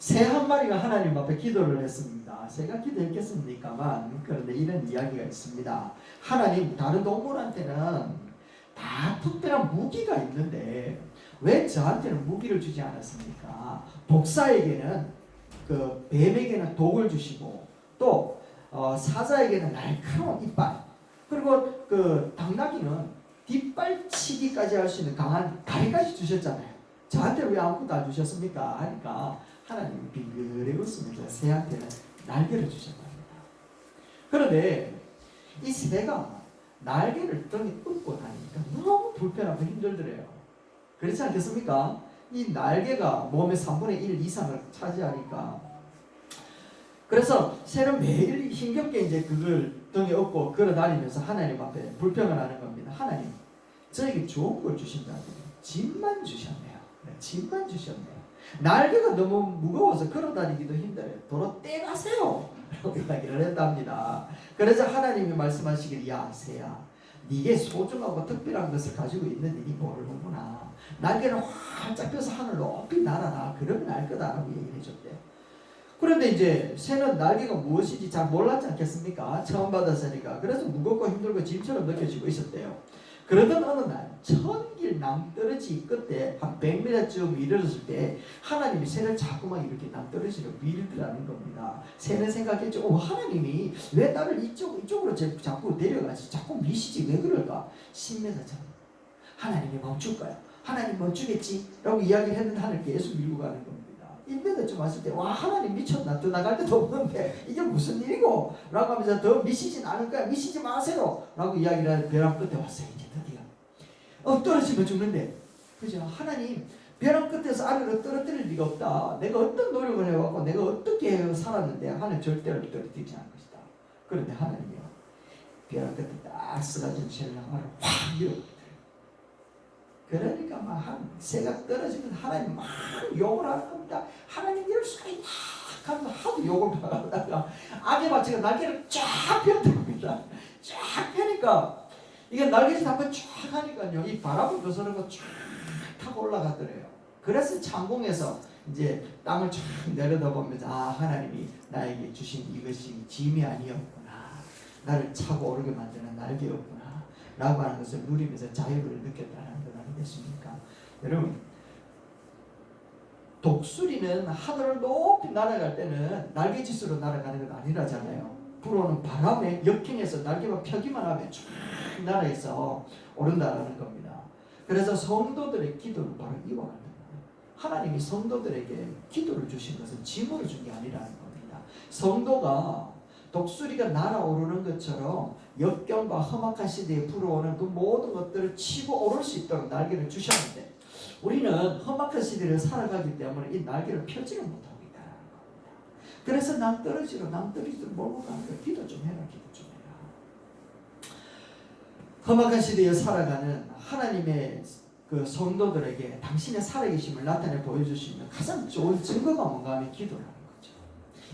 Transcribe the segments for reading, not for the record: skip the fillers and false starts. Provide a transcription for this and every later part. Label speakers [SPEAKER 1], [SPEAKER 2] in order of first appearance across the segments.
[SPEAKER 1] 새 한 마리가 하나님 앞에 기도를 했습니다. 새가 기도했겠습니까만 그런데 이런 이야기가 있습니다. 하나님 다른 동물한테는 다 특별한 무기가 있는데 왜 저한테는 무기를 주지 않았습니까? 독사에게는 그 뱀에게는 독을 주시고 또 사자에게는 날카로운 이빨 그리고 그 당나귀는 뒷발치기까지 할 수 있는 강한 다리까지 주셨잖아요. 저한테 왜 아무것도 안 주셨습니까? 하니까 하나님이 빙그레 웃으면서 새한테는 날개를 주셨답니다. 그런데 이 새가 날개를 등에 업고 다니니까 너무 불편하고 힘들더래요. 그렇지 않겠습니까? 이 날개가 몸의 3분의 1 이상을 차지하니까 그래서 새는 매일 힘겹게 이제 그걸 등에 업고 걸어 다니면서 하나님 앞에 불평을 하는 겁니다. 하나님, 저에게 좋은 걸 주신다더니 짐만 주셨네요. 네, 짐만 주셨네요. 날개가 너무 무거워서 걸어 다니기도 힘들어요. 도로 떼가세요. 라고 이야기를 했답니다. 그래서 하나님이 말씀하시길, 야 새야, 네게 소중하고 특별한 것을 가지고 있는데 네 모르는구나. 날개를 활짝 펴서 하늘 높이 날아라. 그러면 알 거다라고 얘기를 해줬대요. 그런데 이제 새는 날개가 무엇인지 잘 몰랐지 않겠습니까? 처음 받았으니까. 그래서 무겁고 힘들고 짐처럼 느껴지고 있었대요. 그러던 어느 날 천길 낭떠러지 끝에 한 100m쯤 이르렀을 때 하나님이 새를 자꾸만 이렇게 낭떠러지로 밀더라는 겁니다. 새는 생각했죠. 하나님이 왜 나를 이쪽으로 자꾸 데려가지? 자꾸 미시지? 왜 그럴까? 10m 전 하나님이 멈출까요? 하나님 멈추겠지? 라고 이야기를 했는데 하늘 계속 밀고 가는 겁니다. 1m쯤 왔을 때 와 하나님 미쳤나? 더 나갈 데도 없는데 이게 무슨 일이고? 라고 하면서 더 미시진 않을 거야. 미시지 마세요. 라고 이야기를 하는 벼랑 끝에 왔어요. 이제 드디어 떨어지면 죽는데 그죠? 하나님 벼랑 끝에서 아래로 떨어뜨릴 리가 없다. 내가 어떤 노력을 해왔고 내가 어떻게 살았는데 하나님 절대로 떨어뜨리지 않을 것이다. 그런데 하나님이요 벼랑 끝에 딱 쓰러진 새를 확 밀어버려요. 그러니까 막 한 새가 떨어지면 하나님 막 욕을 하는 겁니다. 하나님 이럴 수가 있나 하면서 하도 욕을 하다가 악의 마치가 날개를 쫙 펴듭니다. 쫙 펴니까 이게 날개짓 한번 쫙 하니까요 이 바람을 벗어나고 쫙 타고 올라가더래요. 그래서 창공에서 이제 땅을 쫙 내려다보면서 아 하나님이 나에게 주신 이것이 짐이 아니었구나. 나를 차고 오르게 만드는 날개였구나. 라고 하는 것을 누리면서 자유를 느꼈다는 것 아니겠습니까? 여러분 독수리는 하늘을 높이 날아갈 때는 날개짓으로 날아가는 건 아니라잖아요. 불어오는 바람에 역행해서 날개만 펴기만 하면 쫙 나라에서 오른다라는 겁니다. 그래서 성도들의 기도는 바로 이와 같은 거예요. 하나님이 성도들에게 기도를 주신 것은 짐으로 준 게 아니라는 겁니다. 성도가 독수리가 날아오르는 것처럼 역경과 험악한 시대에 불어오는 그 모든 것들을 치고 오를 수 있도록 날개를 주셨는데 우리는 험악한 시대를 살아가기 때문에 이 날개를 펴지를 못하고 있다는 겁니다. 그래서 낭떠러지로 몰고 가는 거예요. 기도 좀 해라. 기도 좀 해라. 험악한 시대에 살아가는 하나님의 그 성도들에게 당신의 살아계심을 나타내 보여줄 수 있는 가장 좋은 증거가 뭔가 하면 기도라는 거죠.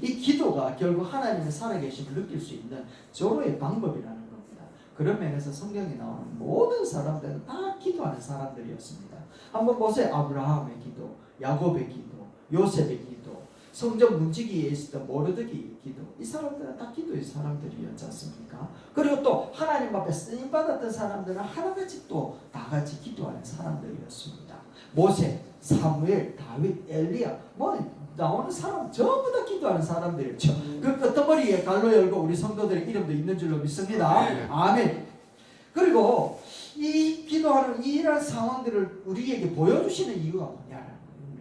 [SPEAKER 1] 이 기도가 결국 하나님의 살아계심을 느낄 수 있는 절호의 방법이라는 겁니다. 그런 면에서 성경에 나오는 모든 사람들은 다 기도하는 사람들이었습니다. 한번 보세요. 아브라함의 기도, 야곱의 기도, 요셉의 기도, 성전 문지기에 있었던 모르드기 기도. 이 사람들은 다 기도의 사람들이었지 않습니까? 그리고 또 하나님 앞에 쓰임받았던 사람들은 하나같이 또 다같이 기도하는 사람들이었습니다. 모세, 사무엘, 다윗, 엘리야 나오는 사람 전부 다 기도하는 사람들이었죠. 그 끄트머리에 갈로 열고 우리 성도들의 이름도 있는 줄로 믿습니다. 아멘. 그리고 이 기도하는 이러한 상황들을 우리에게 보여주시는 이유가 뭐냐라는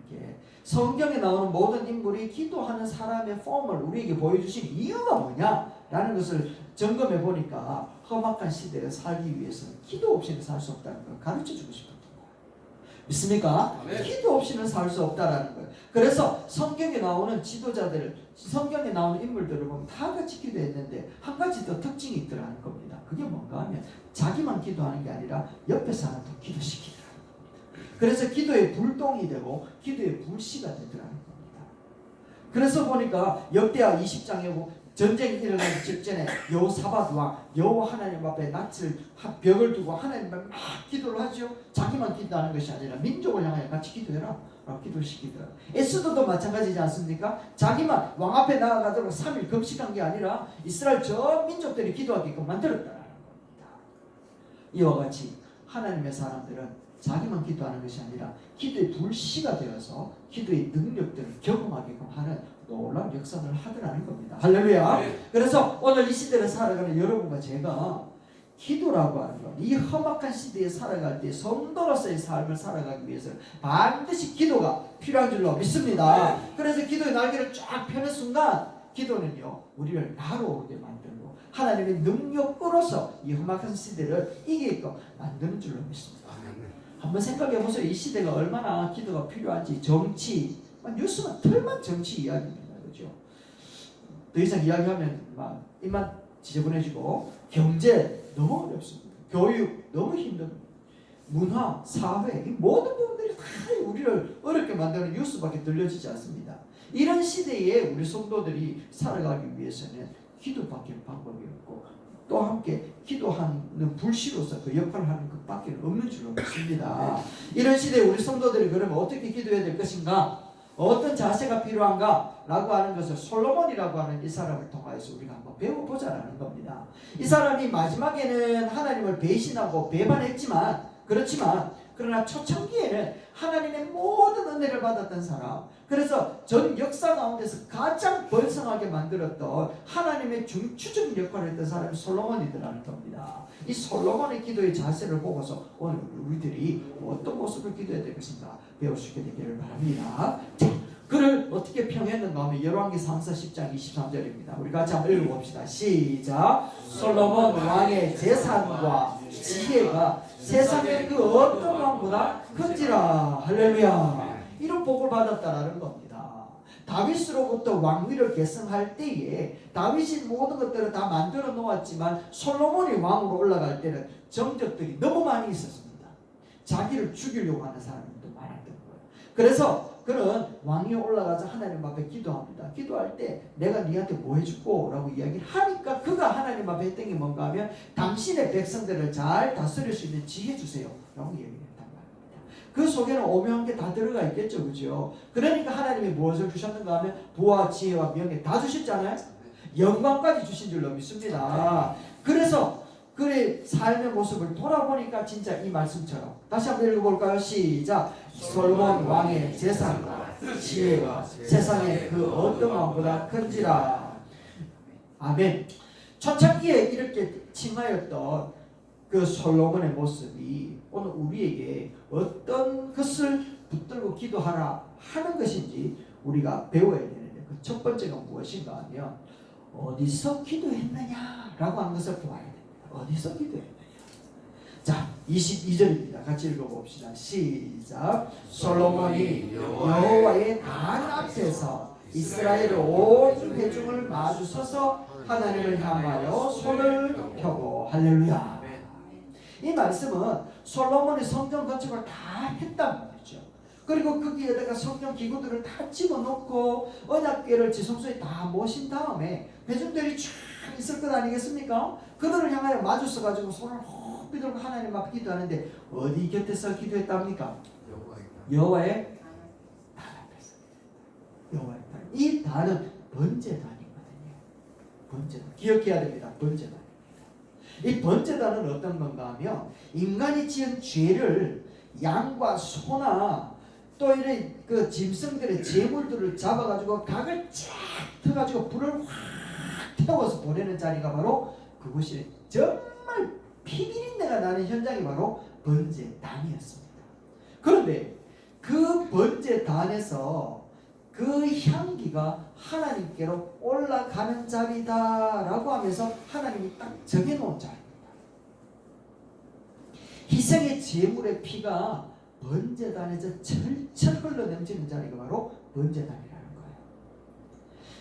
[SPEAKER 1] 거예요. 성경에 나오는 모든 인물이 기도하는 사람의 폼을 우리에게 보여주시는 이유가 뭐냐라는 것을 점검해 보니까 험악한 시대를 살기 위해서는 기도 없이는 살 수 없다는 걸 가르쳐주고 싶었던 거예요. 믿습니까? 네. 기도 없이는 살 수 없다라는 거예요. 그래서 성경에 나오는 지도자들, 성경에 나오는 인물들을 보면 다 같이 기도했는데 한 가지 더 특징이 있더라는 겁니다. 그게 뭔가 하면 자기만 기도하는 게 아니라 옆에 사람도 기도시키더라는 겁니다. 그래서 기도의 불똥이 되고 기도의 불씨가 되더라는 겁니다. 그래서 보니까 역대하 20장에 전쟁이 일어나기 직전에 여호사밧 왕 여호와 하나님 앞에 낯을 벽을 두고 하나님 앞에 막 기도를 하죠. 자기만 기도하는 것이 아니라 민족을 향하여 같이 기도해라. 라고 기도시키더라. 에스더도 마찬가지지 않습니까? 자기만 왕 앞에 나아가도록 3일 금식한 게 아니라 이스라엘 전 민족들이 기도하게끔 만들었다는 겁니다. 이와 같이 하나님의 사람들은 자기만 기도하는 것이 아니라 기도의 불씨가 되어서 기도의 능력들을 경험하게끔 하는 놀라운 역사를 하더라는 겁니다. 할렐루야. 그래서 오늘 이 시대를 살아가는 여러분과 제가 기도라고 하는 것, 이 험악한 시대에 살아갈 때 성도로서의 삶을 살아가기 위해서는 반드시 기도가 필요한 줄로 믿습니다. 그래서 기도의 날개를 쫙 펴는 순간 기도는요 우리를 날아오르게 만들고 하나님의 능력으로서 이 험악한 시대를 이기게끔 만드는 줄로 믿습니다. 한번 생각해 보세요. 이 시대가 얼마나 기도가 필요한지. 정치, 뉴스만 틀만 정치 이야기입니다. 그렇죠? 더 이상 이야기하면 막 입만 지저분해지고, 경제 너무 어렵습니다. 교육 너무 힘듭니다. 문화, 사회, 이 모든 부분들이 다 우리를 어렵게 만드는 뉴스밖에 들려지지 않습니다. 이런 시대에 우리 성도들이 살아가기 위해서는 기도밖에 방법이 없고, 또 함께 기도하는 불씨로서 그 역할을 하는 것밖에 없는 줄로 믿습니다. 이런 시대에 우리 성도들이 그러면 어떻게 기도해야 될 것인가? 어떤 자세가 필요한가? 라고 하는 것을 솔로몬이라고 하는 이 사람을 통해서 우리가 한번 배워보자라는 겁니다. 이 사람이 마지막에는 하나님을 배신하고 배반했지만, 그러나 초창기에는 하나님의 모든 은혜를 받았던 사람, 그래서 전 역사 가운데서 가장 번성하게 만들었던 하나님의 중추적인 역할을 했던 사람이 솔로몬이더라는 겁니다. 이 솔로몬의 기도의 자세를 보고서 오늘 우리들이 어떤 모습을 기도해야 될 것인가 배울 수 있게 되기를 바랍니다. 자, 그를 어떻게 평했는가 하면 열왕기상서 10장 23절입니다. 우리 같이 한번 읽어봅시다. 시작. 솔로몬 왕의 재산과 지혜가 세상의 그 어떤 왕보다 큰지라. 할렐루야. 이런 복을 받았다라는 겁니다. 다윗으로부터 왕위를 계승할 때에 다윗이 모든 것들을 다 만들어 놓았지만 솔로몬이 왕으로 올라갈 때는 정적들이 너무 많이 있었습니다. 자기를 죽이려고 하는 사람들도 많았던 거예요. 그래서 그는 왕위에 올라가서 하나님 앞에 기도합니다. 기도할 때 내가 네한테 뭐 해줄고? 라고 이야기를 하니까 그가 하나님 앞에 했던 게 뭔가 하면 당신의 백성들을 잘 다스릴 수 있는 지혜 주세요 라고 얘기를 했단 말입니다. 그 속에는 오묘한 게 다 들어가 있겠죠. 그죠? 그러니까 하나님이 무엇을 주셨는가 하면 부와 지혜와 명예 다 주셨잖아요. 영광까지 주신 줄로 믿습니다. 그래서 그의 삶의 모습을 돌아보니까 진짜 이 말씀처럼 다시 한번 읽어볼까요? 시작. 솔로몬 왕의 재산과 지혜가 세상에 그 어떤 왕보다 큰지라. 아멘. 초창기에 이렇게 칭하였던 그 솔로몬의 모습이 오늘 우리에게 어떤 것을 붙들고 기도하라 하는 것인지 우리가 배워야 되는데, 그 첫 번째가 무엇인가 하면 어디서 기도했느냐라고 하는 것을 보아야 됩니다. 어디서 기도했느냐. 자, 22절입니다. 같이 읽어봅시다. 시작. 솔로몬이 여호와의 단 앞에서 이스라엘 온 회중을 마주서서 하나님을 향하여 손을 펴고. 할렐루야. 이 말씀은 솔로몬이 성전 건축을 다 했단 말이죠. 그리고 거기에다가 성경 기구들을 다 집어넣고 언약궤를 지성소에 다 모신 다음에 회중들이 쫙 있을 것 아니겠습니까? 그들을 향하여 마주서가지고 손을 혹 비들고 하나님 앞에 기도하는데 어디 곁에서 기도했답니까? 여호와의 단 앞에서. 여호와의 단. 이 단은 번제단이거든요. 번제단. 기억해야 됩니다. 번제단. 이 번제단은 어떤 건가 하면 인간이 지은 죄를 양과 소나 또 이런 그 짐승들의 제물들을 잡아가지고 각을 쫙 터가지고 불을 확 태워서 보내는 자리가 바로 그곳이 정말 피비린내가 나는 현장이 바로 번제단이었습니다. 그런데 그 번제단에서 그 향기가 하나님께로 올라가는 자리다라고 하면서 하나님이 딱 정해놓은 자리입니다. 희생의 제물의 피가 번제단에서 철철 흘러넘치는 자리가 바로 번제단이라는 거예요.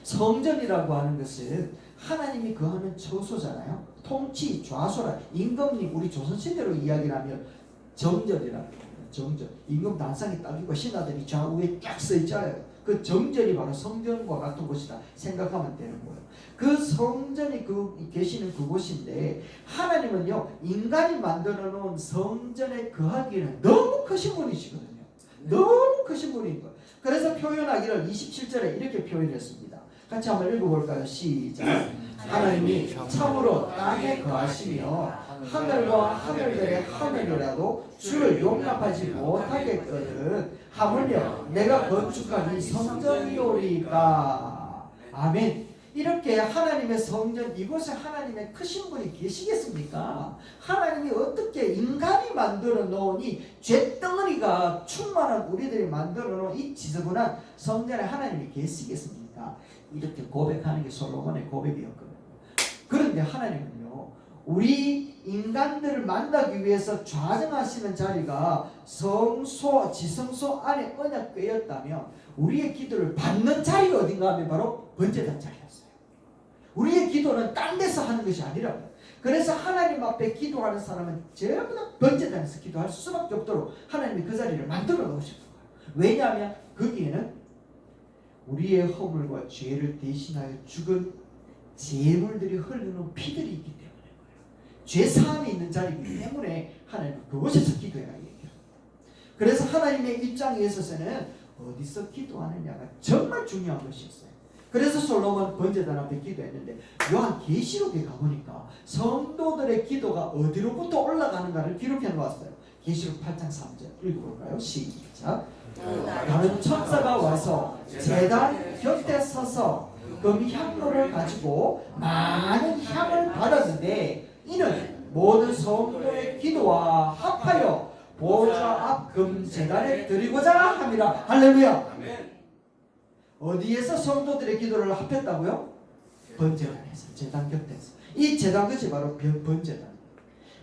[SPEAKER 1] 성전이라고 하는 것은 하나님이 거하는 처소잖아요. 통치, 좌소라, 임금님, 우리 조선시대로 이야기를 하면 정전이라고 합니다. 정전. 임금 단상이 딱이고 신하들이 좌우에 쫙 서 있잖아요. 그 정전이 바로 성전과 같은 곳이다 생각하면 되는 거예요. 그 성전이 계시는 그곳인데 하나님은요 인간이 만들어 놓은 성전에 거하기에는 너무 크신 분이시거든요. 너무 크신 분인 거예요. 그래서 표현하기를 27절에 이렇게 표현했습니다. 같이 한번 읽어볼까요? 시작. 하나님이 참으로 땅에 거하시며 하늘과 하늘들의 하늘이라도 주를 용납하지 못하겠거든 하물며 내가 건축한 이 성전이오리까. 아멘. 이렇게 하나님의 성전, 이곳에 하나님의 크신 분이 계시겠습니까? 하나님이 어떻게 인간이 만들어 놓은 이 죄덩어리가 충만한 우리들이 만들어 놓은 이 지저분한 성전에 하나님이 계시겠습니까? 이렇게 고백하는 게 솔로몬의 고백이었거든요. 그런데 하나님은요, 우리 인간들을 만나기 위해서 좌정하시는 자리가 성소, 지성소 안에 언약궤였다면 우리의 기도를 받는 자리가 어딘가 하면 바로 번제단 자리였어요. 우리의 기도는 딴 데서 하는 것이 아니라, 그래서 하나님 앞에 기도하는 사람은 전부 다 번제단에서 기도할 수밖에 없도록 하나님이 그 자리를 만들어 놓으신 거예요. 왜냐하면 거기에는 우리의 허물과 죄를 대신하여 죽은 제물들이 흐르는 피들이 있기 때문에 죄사함이 있는 자리이기 때문에 하나님은 그곳에서 기도해야 얘기합니다. 그래서 하나님의 입장에 있어서는 어디서 기도하느냐가 정말 중요한 것이었어요. 그래서 솔로몬 번제단 앞에 기도했는데 요한 계시록에 가보니까 성도들의 기도가 어디로부터 올라가는가를 기록해 놓았어요. 계시록 8장 3절 읽어볼까요? 시작. 다른 천사가 와서 제단 곁에 서서 금향로를 가지고 많은 향을 받았는데 이는 모든 성도의 기도와 합하여 보좌 앞 금제단에 드리고자 함이라. 할렐루야. 아멘. 어디에서 성도들의 기도를 합했다고요? 번제단에서, 제단 곁에서. 이 제단 끝이 바로 번제단.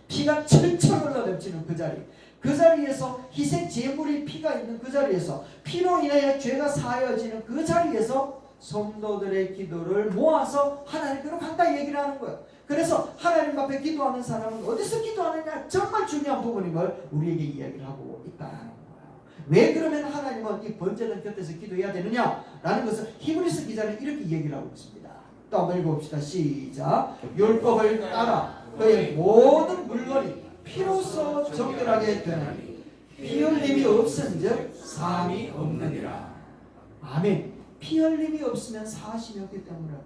[SPEAKER 1] 피가 철철 흘러넘치는 그 자리, 그 자리에서 희생 제물이 피가 있는 그 자리에서, 피로 인하여 죄가 사하여지는 그 자리에서 성도들의 기도를 모아서 하나님께로 간다 얘기를 하는 거예요. 그래서 하나님 앞에 기도하는 사람은 어디서 기도하느냐, 정말 중요한 부분임을 우리에게 이야기를 하고 있다는 거예요. 왜 그러면 하나님은 이 번제단 곁에서 기도해야 되느냐라는 것을 히브리서 기자는 이렇게 얘기를 하고 있습니다. 또 한번 읽어봅시다. 시작. 율법을 따라 그의 모든 물건이 피로써 정결하게 되나니 피 흘림이 없은즉 사함이 없느니라. 아멘. 피 흘림이 없으면 사하심이 없기 때문에 그래요.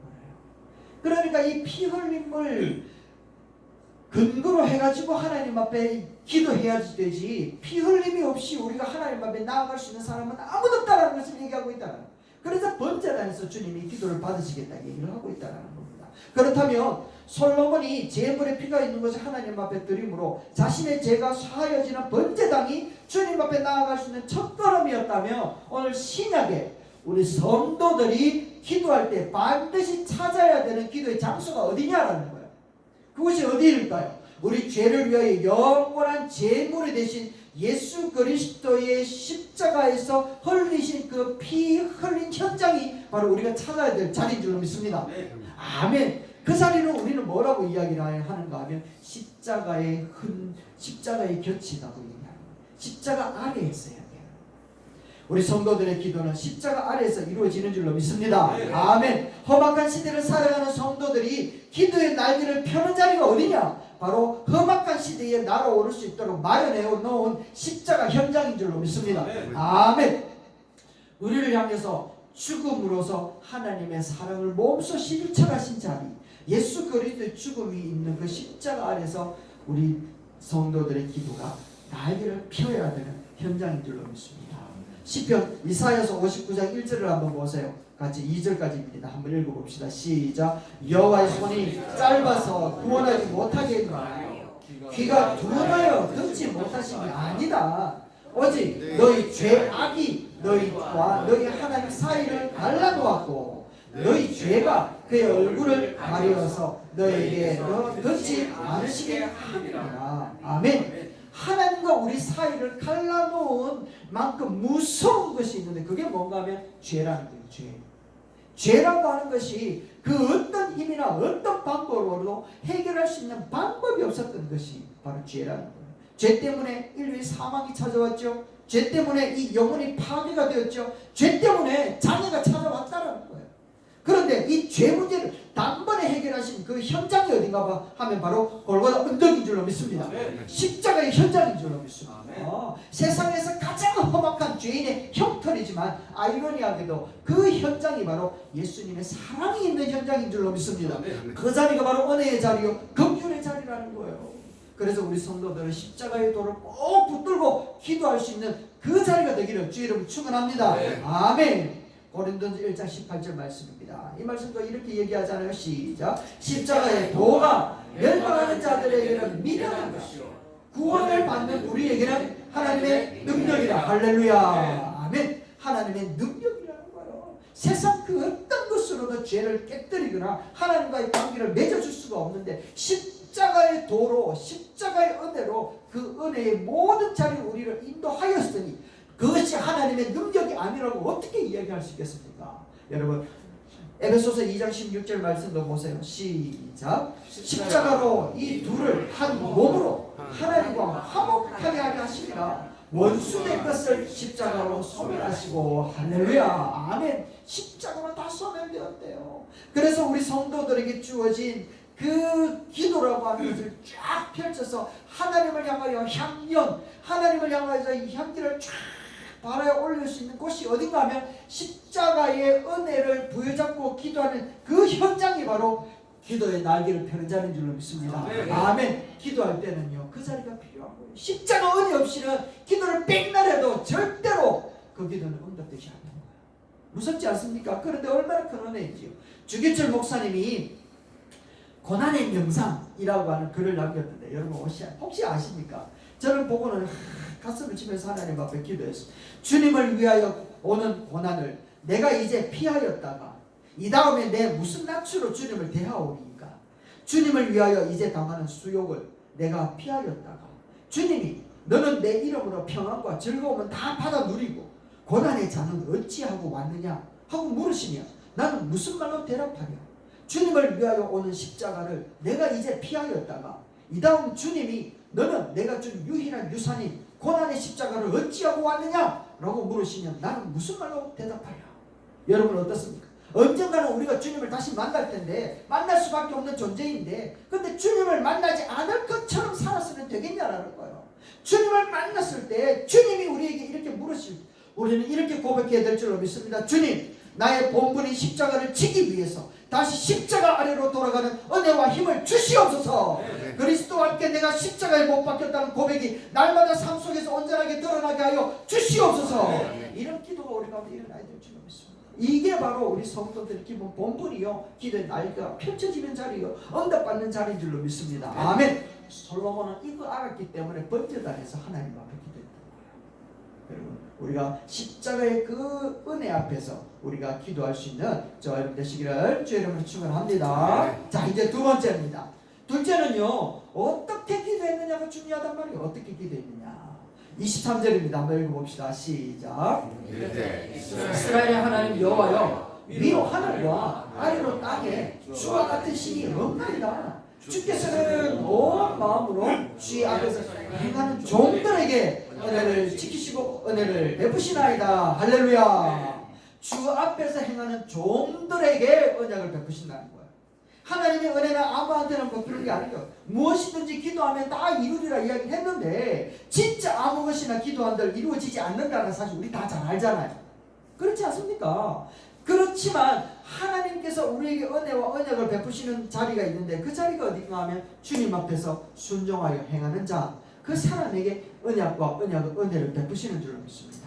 [SPEAKER 1] 그러니까 이 피 흘림을 근거로 해가지고 하나님 앞에 기도해야 되지, 피 흘림이 없이 우리가 하나님 앞에 나아갈 수 있는 사람은 아무도 없다는 것을 얘기하고 있다는 거예요. 그래서 번제단에서 주님이 기도를 받으시겠다 얘기를 하고 있다는 겁니다. 그렇다면 솔로몬이 제물의 피가 있는 것을 하나님 앞에 드림으로 자신의 죄가 사하여지는 번제단이 주님 앞에 나아갈 수 있는 첫걸음이었다면, 오늘 신약에 우리 성도들이 기도할 때 반드시 찾아야 되는 기도의 장소가 어디냐라는 거예요. 그것이 어디일까요? 우리 죄를 위하여 영원한 제물이 되신 예수 그리스도의 십자가에서 흘리신 그 피 흘린 현장이 바로 우리가 찾아야 될 자리인 줄로 믿습니다. 아멘. 그 자리는 우리는 뭐라고 이야기를 하는가 하면 십자가의 곁이라고 얘기합니다. 십자가 아래에 있어야 돼요. 우리 성도들의 기도는 십자가 아래에서 이루어지는 줄로 믿습니다. 아멘. 험악한 시대를 살아가는 성도들이 기도의 날개를 펴는 자리가 어디냐? 바로 험악한 시대에 날아오를 수 있도록 마련해 놓은 십자가 현장인 줄로 믿습니다. 아멘. 우리를 향해서 죽음으로서 하나님의 사랑을 몸소 실천하신 자리, 예수 그리스도의 죽음이 있는 그 십자가 아래서 우리 성도들의 기도가 날개를 펴야 되는 현장인 줄로 믿습니다. 시편 이사야서 59장 1절을 한번 보세요. 같이 2절까지입니다. 한번 읽어봅시다. 시작. 여호와의 손이 짧아서 구원하지 못하게 했나요? 귀가 둔하여 듣지 못하신 게 아니다. 오직 너희 죄악이 너희와 너희 하나님 사이를 갈라놓았고 너희 죄가 그의 얼굴을 가려서 너희에게 듣지 않으시게 하리라. 아멘. 하나님과 우리 사이를 갈라놓은 만큼 무서운 것이 있는데 그게 뭔가 하면 죄라는 거예요. 죄라고 하는 것이 그 어떤 힘이나 어떤 방법으로도 해결할 수 있는 방법이 없었던 것이 바로 죄라는 거예요. 죄 때문에 인류의 사망이 찾아왔죠. 죄 때문에 이 영혼이 파괴가 되었죠. 죄 때문에 장애가 찾아왔다는 거예요. 그런데 이 죄 문제를 단번에 해결하신 그 현장이 어딘가 하면 바로 골고다 언덕인 줄로 믿습니다. 십자가의 현장인 줄로 믿습니다. 세상에서 가장 험악한 죄인의 형틀이지만 아이러니하게도 그 현장이 바로 예수님의 사랑이 있는 현장인 줄로 믿습니다. 그 자리가 바로 은혜의 자리요 긍휼의 자리라는 거예요. 그래서 우리 성도들은 십자가의 도를 꼭 붙들고 기도할 수 있는 그 자리가 되기를 주의 이름으로 축원합니다. 아멘. 고린도전서 1장 18절 말씀입니다. 이 말씀도 이렇게 얘기하잖아요. 시작. 십자가의 도가 멸망하는 자들에게는 미련한 것이요 구원을 받는 우리에게는 하나님의 능력이라. 할렐루야. 아멘. 하나님의 능력이라는 거예요. 세상 그 어떤 것으로도 죄를 깨뜨리거나 하나님과의 관계를 맺어줄 수가 없는데 십자가의 도로, 십자가의 은혜로 그 은혜의 모든 자리를 우리를 인도하였으니 그것이 하나님의 능력이 아니라고 어떻게 이야기할 수 있겠습니까? 여러분 에베소서 2장 16절 말씀도 보세요. 시작. 십자가로 이 둘을 한 몸으로 하나님과 화목하게 하게 하시리라. 원수의 것을 십자가로 소멸하시고. 할렐루야. 아멘. 십자가로 다 소멸되었대요. 그래서 우리 성도들에게 주어진 그 기도라고 하는 것을 쫙 펼쳐서 하나님을 향하여 향연, 하나님을 향하여서 이 향기를 쫙 바라에 올릴 수 있는 곳이 어딘가 하면 십자가의 은혜를 부여잡고 기도하는 그 현장이 바로 기도의 날개를 펴는 자리인 줄로 믿습니다. 아멘. 기도할 때는요 그 자리가 필요한 거예요. 십자가 은혜 없이는 기도를 백날 해도 절대로 그 기도는 응답되지 않는 거예요. 무섭지 않습니까? 그런데 얼마나 큰 은혜인지요. 주기철 목사님이 고난의 명상이라고 하는 글을 남겼는데 여러분 혹시 아십니까? 저를 보고는 가슴을 치면서 하나님 앞에 기도했어요. 주님을 위하여 오는 고난을 내가 이제 피하였다가 이 다음에 내 무슨 낯으로 주님을 대하오리까? 주님을 위하여 이제 당하는 수욕을 내가 피하였다가 주님이 너는 내 이름으로 평안과 즐거움은 다 받아 누리고 고난의 잔은 어찌하고 왔느냐 하고 물으시며 나는 무슨 말로 대답하냐? 주님을 위하여 오는 십자가를 내가 이제 피하였다가 이 다음 주님이 너는 내가 준 유일한 유산인 고난의 십자가를 어찌하고 왔느냐? 라고 물으시면 나는 무슨 말로 대답하냐? 여러분 어떻습니까? 언젠가는 우리가 주님을 다시 만날 텐데 만날 수밖에 없는 존재인데 근데 주님을 만나지 않을 것처럼 살았으면 되겠냐라는 거예요. 주님을 만났을 때 주님이 우리에게 이렇게 물으실 우리는 이렇게 고백해야 될 줄로 믿습니다. 주님 나의 본분인 십자가를 지기 위해서 다시 십자가 아래로 돌아가는 은혜와 힘을 주시옵소서. 그리스도와 함께 내가 십자가에 못 박혔다는 고백이 날마다 삶 속에서 온전하게 드러나게 하여 주시옵소서. 이런 기도가 우리 가운데 일어나야 될 줄로 믿습니다. 이게 바로 우리 성도들의 기본 본분이요 기도의 날개가 펼쳐지는 자리요 응답받는 자리인 줄로 믿습니다. 아멘. 솔로몬은 이거 알았기 때문에 번제단에서 하나님 앞에 기도했던 거예요. 여러분 우리가 십자가의 그 은혜 앞에서 우리가 기도할 수 있는 저와 여러분 되시기를 주의 이름으로 축원합니다. 자 이제 두 번째입니다. 둘째는요 어떻게 기도했느냐가 중요하단 말이에요. 어떻게 기도했느냐 23절입니다. 한번 읽어봅시다. 시작. 이스라엘의 하나님 여호와여 위로 하늘과 아래로 땅에 주와 같은 신이 없나이다. 주께서는 온 마음으로 주의 앞에서 행하는 종들에게 은혜를 지키시고 은혜를 베푸시나이다. 할렐루야. 주 앞에서 행하는 종들에게 언약을 베푸신다는 거예요. 하나님의 은혜는 아무한테나 베푸는 게 아니에요. 무엇이든지 기도하면 다 이루리라 이야기를 했는데 진짜 아무 것이나 기도한들 이루어지지 않는다는 사실 우리 다 잘 알잖아요. 그렇지 않습니까? 그렇지만 하나님께서 우리에게 은혜와 언약을 베푸시는 자리가 있는데 그 자리가 어딘가 하면 주님 앞에서 순종하여 행하는 자 그 사람에게 언약과 은혜를 베푸시는 줄로 믿습니다.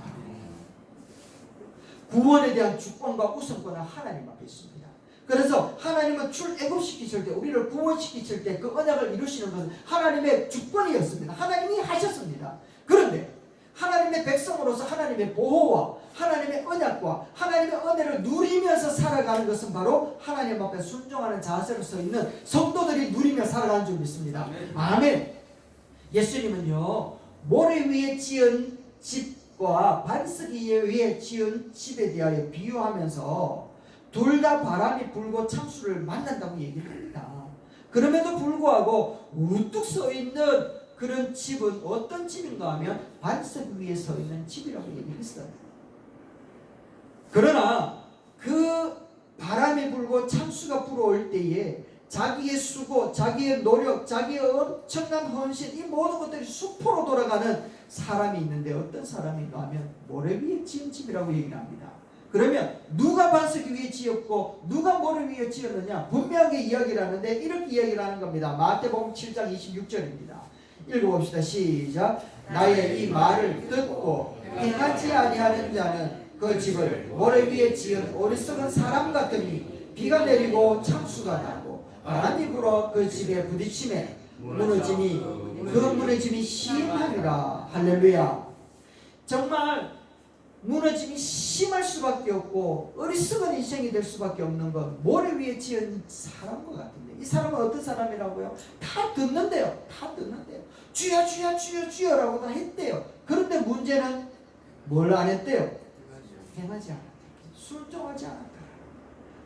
[SPEAKER 1] 구원에 대한 주권과 우선권은 하나님 앞에 있습니다. 그래서 하나님은 출애굽시키실 때 우리를 구원시키실 때 그 언약을 이루시는 것은 하나님의 주권이었습니다. 하나님이 하셨습니다. 그런데 하나님의 백성으로서 하나님의 보호와 하나님의 언약과 하나님의 은혜를 누리면서 살아가는 것은 바로 하나님 앞에 순종하는 자세로 서 있는 성도들이 누리며 살아가는 줄 믿습니다. 아멘. 예수님은요 모래 위에 지은 집과 반석이 위에 지은 집에 대하여 비유하면서 둘 다 바람이 불고 창수를 만난다고 얘기를 합니다. 그럼에도 불구하고 우뚝 서 있는 그런 집은 어떤 집인가 하면 반석 위에 서 있는 집이라고 얘기했어요. 그러나 그 바람이 바람이 불고 창수가 불어올 때에 자기의 수고, 자기의 노력, 자기의 엄청난 헌신, 이 모든 것들이 수포로 돌아가는 사람이 있는데 어떤 사람인가 하면 모래 위에 지은 집이라고 얘기를 합니다. 그러면 누가 반석 위에 지었고 누가 모래 위에 지었느냐 분명하게 이야기를 하는데 이렇게 이야기를 하는 겁니다. 마태복음 7장 26절입니다. 읽어봅시다. 시작. 나의 이 말을 듣고 행하지 아니하는 자는 그 집을 모래 위에 지은 어리석은 사람 같으니 비가 내리고 창수가 나고 바람이 불어 그 집에 부딪힘에 무너짐이 심하리라. 할렐루야. 정말 무너짐이 심할 수밖에 없고 어리석은 인생이 될 수밖에 없는 건 모래 위에 지은 사람과 같은데 이 사람은 어떤 사람이라고요? 다 듣는데요. 주여 주여 주여 주여라고 다 했대요. 그런데 문제는 뭘 안 했대요? 행하지 않았다. 순종하지 않았다.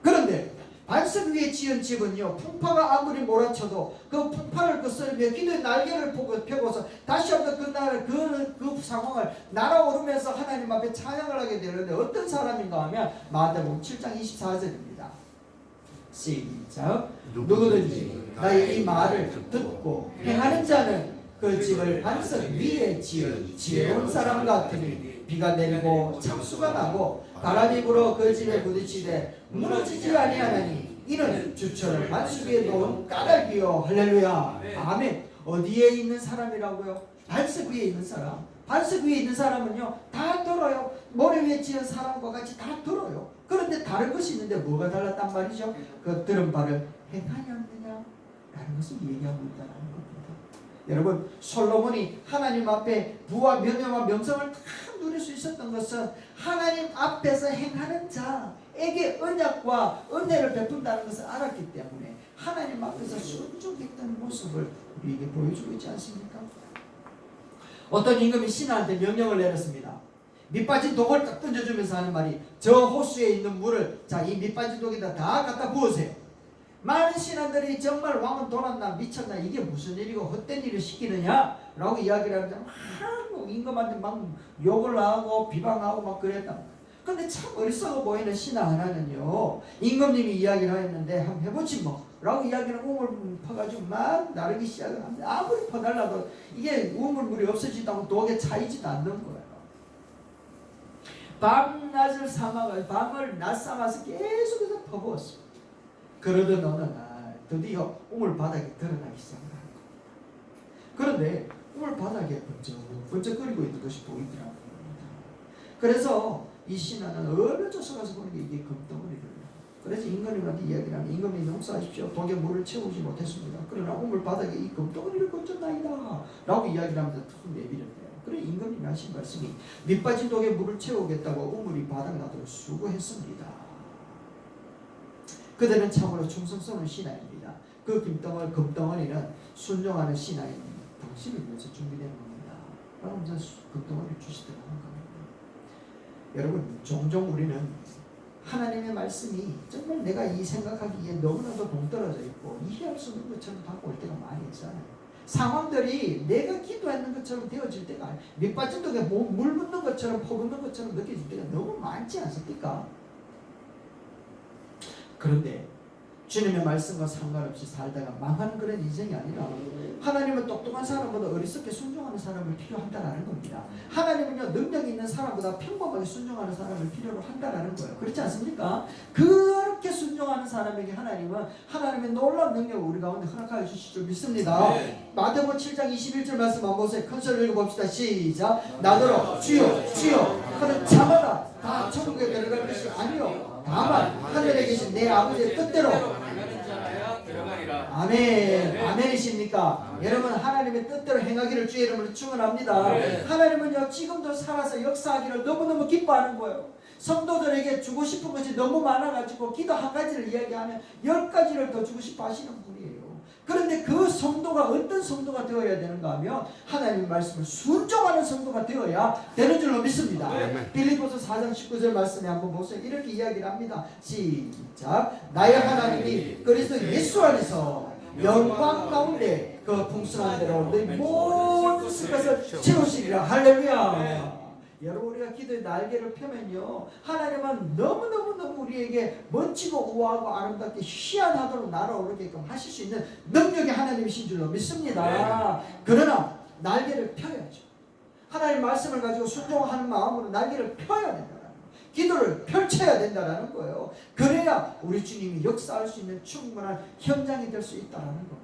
[SPEAKER 1] 그런데 반석 위에 지은 집은요, 풍파가 아무리 몰아쳐도 그 풍파를 거스르며 기도의 날개를 펴고서 다시 한번 그 상황을 날아오르면서 하나님 앞에 찬양을 하게 되는데 어떤 사람인가 하면 마태복음 7장 24절입니다. 시작. 누구든지 나의 이 말을 듣고 행하는 자는 그 집을 반석 위에 지은 지혜로운 사람 같으니 비가 내리고 창수가 나고 바람이 불어 그 집에 부딪히되 무너지지 아니하나니 이는 주처를 반석 위에 놓은 까닭이요. 할렐루야. 아멘. 어디에 있는 사람이라고요? 반석 위에 있는 사람. 반석 위에 있는 사람은요 다 들어요. 모래 위에 지은 사람과 같이 다 들어요. 그런데 다른 것이 있는데 뭐가 달랐단 말이죠? 그 들은 바를 행하냐 않느냐 라는 것을 얘기하고 있다는 겁니다. 여러분, 솔로몬이 하나님 앞에 부와 명예와 명성을 다 누릴 수 있었던 것은 하나님 앞에서 행하는 자에게 언약과 은혜를 베푼다는 것을 알았기 때문에 하나님 앞에서 순종했던 모습을 우리에게 보여주고 있지 않습니까? 어떤 임금이 신하한테 명령을 내렸습니다. 밑빠진 독을 딱 던져주면서 하는 말이 저 호수에 있는 물을 이 밑빠진 독에다 다 갖다 부으세요. 많은 신하들이 정말 왕은 돌았나 미쳤나 이게 무슨 일이고 헛된 일을 시키느냐 라고 이야기를 하는데 막 임금한테 막 욕을 하고 비방하고 막 그랬다. 근데 참 어리석어 보이는 신하 하나는요 임금님이 이야기를 했는데 한번 해보지 뭐 라고 이야기를 우물 퍼가지고 막 나르기 시작을 합니다. 아무리 퍼달라도 이게 우물물이 없어지다고 독에 차이지도 않는 거예요. 밤낮을 삼아가 밤을 낮 삼아서 계속해서 퍼부었습니다. 그러던 어느 날 드디어 우물 바닥이 드러나기 시작합니다. 그런데 우물 바닥에 번쩍거리고 있는 것이 보이더라고요. 그래서 이 신하는 어느 조서 가서 보는 게 이게 금덩어리를. 그래서 임금님한테 이야기를 하면 임금님 용서하십시오. 독에 물을 채우지 못했습니다. 그러나 우물 바닥에 이 금덩어리를 건졌나이다 라고 이야기를 하면서 툭 내밀었대요. 그래 임금님이 하신 말씀이 밑빠진 독에 물을 채우겠다고 우물이 바닥 나도록 수고했습니다. 그들은 참으로 충성스러운 신하입니다. 그 금덩어리는 순종하는 신하인 당신을 위해서 준비된 겁니다. 그러면서 금덩어리를 주시더라는 겁니다. 여러분, 종종 우리는 하나님의 말씀이 정말 내가 이 생각하기에 너무나도 동떨어져 있고 이해할 수 없는 것처럼 다가올 때가 많이 있잖아요. 상황들이 내가 기도했는 것처럼 되어질 때가 밑빠진 독에 물 붓는 것처럼 퍼붓는 것처럼 느껴질 때가 너무 많지 않습니까? 그런데 주님의 말씀과 상관없이 살다가 망하는 그런 인생이 아니라 하나님은 똑똑한 사람보다 어리석게 순종하는 사람을 필요한다라는 겁니다. 하나님은요 능력 있는 사람보다 평범하게 순종하는 사람을 필요로 한다라는 거예요. 그렇지 않습니까? 그렇게 순종하는 사람에게 하나님은 하나님의 놀라운 능력을 우리 가운데 허락하여 주실 줄 믿습니다. 네. 마태복음 7장 21절 말씀 한번 보세요. 큰 소리로 읽어봅시다. 시작. 나더러 주여 주여 하는 자마다 다 천국에 들어갈 것이 아니요 다만 하늘에 계신 내 아버지의 뜻대로 아멘. 아멘이십니까? 여러분, 하나님의 뜻대로 행하기를 주의 이름으로 축원합니다. 하나님은요 지금도 살아서 역사하기를 너무너무 기뻐하는 거예요. 성도들에게 주고 싶은 것이 너무 많아가지고 기도 한 가지를 이야기하면 10가지를 더 주고 싶어 하시는 분이에요. 그런데 그 성도가 어떤 성도가 되어야 되는가 하면 하나님의 말씀을 순종하는 성도가 되어야 되는 줄로 믿습니다. 빌립보서 4장 19절 말씀에 한번 보세요. 이렇게 이야기를 합니다. 시작. 나의 하나님이 그리스도 예수 안에서 영광 가운데 그 풍성한 대로 너희 모든 것을 채우시리라. 할렐루야. 여러분 우리가 기도의 날개를 펴면요 하나님은 너무너무너무 우리에게 멋지고 우아하고 아름답게 희한하도록 날아오르게끔 하실 수 있는 능력이 하나님이신 줄로 믿습니다. 그러나 날개를 펴야죠. 하나님 말씀을 가지고 순종하는 마음으로 날개를 펴야 된다는 거예요. 기도를 펼쳐야 된다는 거예요. 그래야 우리 주님이 역사할 수 있는 충분한 현장이 될 수 있다는 겁니다.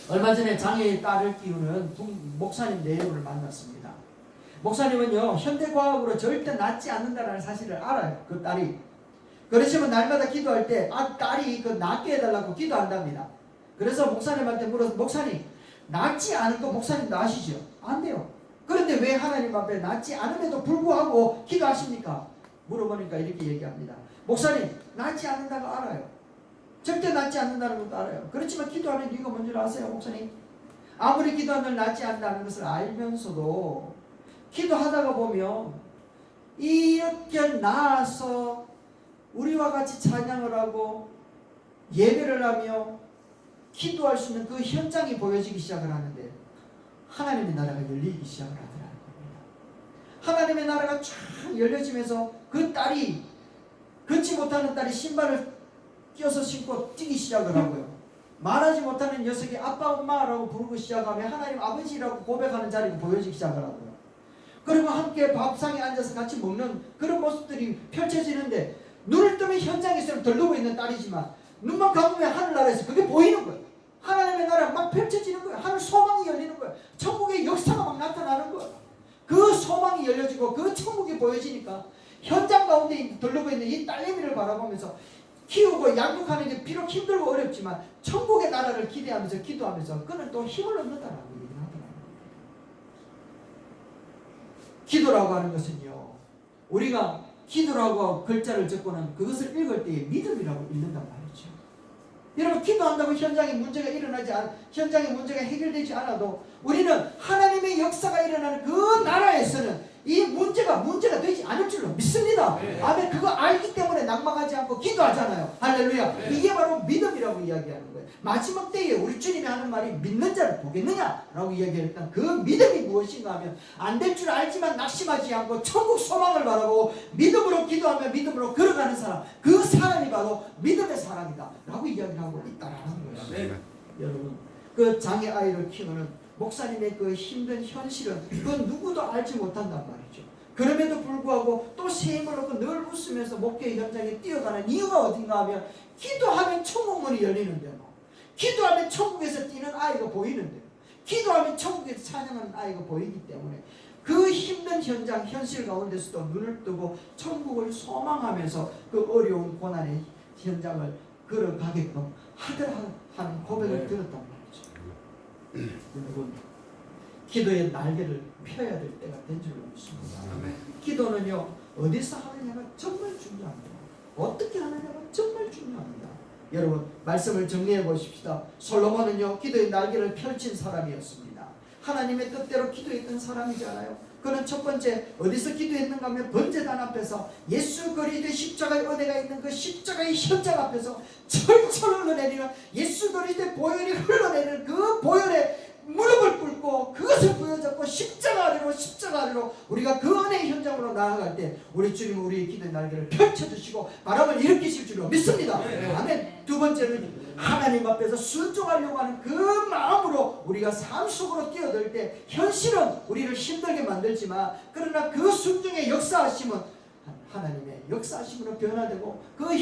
[SPEAKER 1] 얼마 전에 장애의 딸을 키우는 목사님 네 분을 만났습니다. 목사님은요 현대과학으로 절대 낫지 않는다는 사실을 알아요. 그 딸이. 그러시면 날마다 기도할 때 딸이 그 낫게 해달라고 기도한답니다. 그래서 목사님한테 물어서 목사님 낫지 않은 거 목사님도 아시죠? 안 돼요. 그런데 왜 하나님 앞에 낫지 않음에도 불구하고 기도하십니까? 물어보니까 이렇게 얘기합니다. 목사님 낫지 않는다고 알아요. 절대 낫지 않는다는 것도 알아요. 그렇지만 기도하는 이유가 뭔지 아세요 목사님? 아무리 기도하면 낫지 않는다는 것을 알면서도 기도하다가 보면 이렇게 나아서 우리와 같이 찬양을 하고 예배를 하며 기도할 수 있는 그 현장이 보여지기 시작을 하는데 하나님의 나라가 열리기 시작을 하더라는 겁니다. 하나님의 나라가 쫙 열려지면서 그 딸이 걷지 못하는 딸이 신발을 끼어서 신고 뛰기 시작을 하고요. 말하지 못하는 녀석이 아빠 엄마라고 부르고 시작하면 하나님 아버지라고 고백하는 자리가 보여지기 시작을 하고요. 그리고 함께 밥상에 앉아서 같이 먹는 그런 모습들이 펼쳐지는데 눈을 뜨면 현장에서 덜르고 있는 딸이지만 눈만 감으면 하늘나라에서 그게 보이는 거예요. 하나님의 나라가 막 펼쳐지는 거예요. 하늘 소망이 열리는 거예요. 천국의 역사가 막 나타나는 거예요. 그 소망이 열려지고 그 천국이 보여지니까 현장 가운데 덜르고 있는 이 딸내미를 바라보면서 키우고 양육하는 게 비록 힘들고 어렵지만 천국의 나라를 기대하면서 기도하면서 그는 또 힘을 얻는다라고 얘기를 하더라고요. 기도라고 하는 것은요 우리가 기도라고 글자를 적고는 그것을 읽을 때에 믿음이라고 읽는단 말이죠. 여러분 기도한다고 현장에 문제가 현장에 문제가 해결되지 않아도 우리는 하나님의 역사가 일어나는 그 나라에서는 이 문제가 되지 않을 줄로 믿습니다.
[SPEAKER 2] 네.
[SPEAKER 1] 아멘. 그거 알기 때문에 낙망하지 않고 기도하잖아요. 할렐루야.
[SPEAKER 2] 네.
[SPEAKER 1] 이게 바로 믿음이라고 이야기하는 거예요. 마지막 때에 우리 주님이 하는 말이 믿는 자를 보겠느냐라고 이야기했던 그 믿음이 무엇인가 하면 안 될 줄 알지만 낙심하지 않고 천국 소망을 바라고 믿음으로 기도하며 믿음으로 걸어가는 사람, 그 사람이 바로 믿음의 사람이다 라고 이야기를 하고 있다라는 거예요.
[SPEAKER 2] 네.
[SPEAKER 1] 여러분 그 장애 아이를 키우는 목사님의 그 힘든 현실은 그건 누구도 알지 못한단 말이죠. 그럼에도 불구하고 또 새 힘을 얻고 늘 웃으면서 목회 현장에 뛰어가는 이유가 어딘가 하면 기도하면 천국문이 열리는데 기도하면 천국에서 뛰는 아이가 보이는데 기도하면 천국에서 찬양하는 아이가 보이기 때문에 그 힘든 현실 가운데서도 눈을 뜨고 천국을 소망하면서 그 어려운 고난의 현장을 걸어가게끔 하는 고백을 들었단 말이죠. 여러분 기도의 날개를 펴야 될 때가 된 줄로 믿습니다. 기도는요 어디서 하느냐가 정말 중요합니다. 어떻게 하느냐가 정말 중요합니다. 여러분 말씀을 정리해 보십시다. 솔로몬은요 기도의 날개를 펼친 사람이었습니다. 하나님의 뜻대로 기도했던 사람이잖아요. 그는 첫 번째 어디서 기도했는가 하면 번제단 앞에서 예수 그리스도의 십자가의 은혜가 있는 그 십자가의 현장 앞에서 철철 흘러내리는 예수 그리스도의 보혈이 흘러내리는 그 보혈에 무릎을 꿇고 그것을 부여잡고 십자가 아래로 우리가 그 은혜의 현장으로 나아갈 때 우리 주님은 우리의 기도의 날개를 펼쳐주시고 바람을 일으키실 줄로 믿습니다. 아멘. 두 번째는 하나님 앞에서 순종하려고 하는 그 마음으로 우리가 삶 속으로 뛰어들 때 현실은 우리를 힘들게 만들지만 그러나 그 순종의 역사하심은 하나님의 역사하심으로 변화되고 그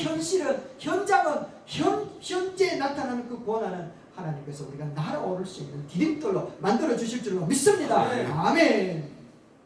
[SPEAKER 1] 현장은 현재 나타나는 그 고난은 하나님께서 우리가 날아오를 수 있는 디딤돌로 만들어 주실 줄로 믿습니다. 아멘.